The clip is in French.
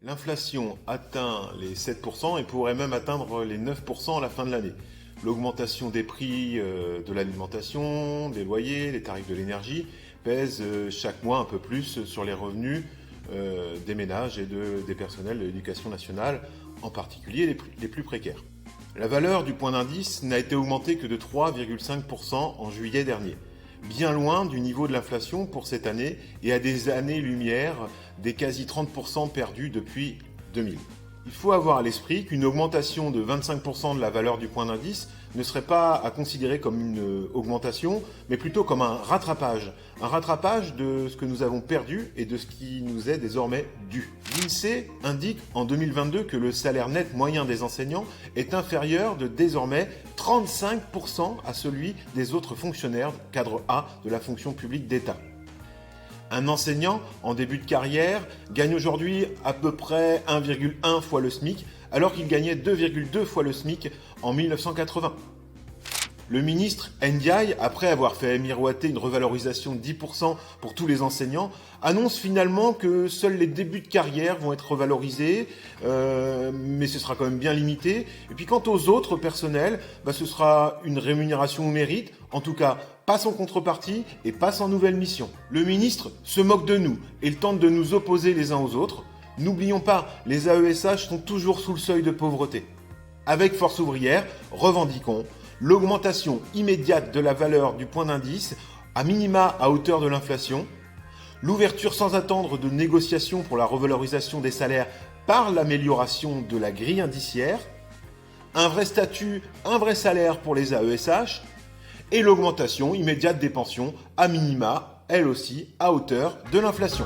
L'inflation atteint les 7% et pourrait même atteindre les 9% à la fin de l'année. L'augmentation des prix de l'alimentation, des loyers, les tarifs de l'énergie pèse chaque mois un peu plus sur les revenus des ménages et des personnels de l'éducation nationale, en particulier les plus précaires. La valeur du point d'indice n'a été augmentée que de 3,5% en juillet dernier, bien loin du niveau de l'inflation pour cette année et à des années-lumière des quasi 30% perdus depuis 2000. Il faut avoir à l'esprit qu'une augmentation de 25% de la valeur du point d'indice ne serait pas à considérer comme une augmentation, mais plutôt comme un rattrapage de ce que nous avons perdu et de ce qui nous est désormais dû. L'INSEE indique en 2022 que le salaire net moyen des enseignants est inférieur de désormais 35% à celui des autres fonctionnaires cadre A de la fonction publique d'État. Un enseignant en début de carrière gagne aujourd'hui à peu près 1,1 fois le SMIC, alors qu'il gagnait 2,2 fois le SMIC en 1980. Le ministre Ndiaye, après avoir fait miroiter une revalorisation de 10% pour tous les enseignants, annonce finalement que seuls les débuts de carrière vont être revalorisés, mais ce sera quand même bien limité. Et puis quant aux autres personnels, ce sera une rémunération au mérite, en tout cas pas sans contrepartie et pas sans nouvelle mission. Le ministre se moque de nous et il tente de nous opposer les uns aux autres. N'oublions pas, les AESH sont toujours sous le seuil de pauvreté. Avec Force ouvrière, revendiquons l'augmentation immédiate de la valeur du point d'indice, à minima à hauteur de l'inflation, l'ouverture sans attendre de négociations pour la revalorisation des salaires par l'amélioration de la grille indiciaire, un vrai statut, un vrai salaire pour les AESH, et l'augmentation immédiate des pensions, à minima, elle aussi, à hauteur de l'inflation.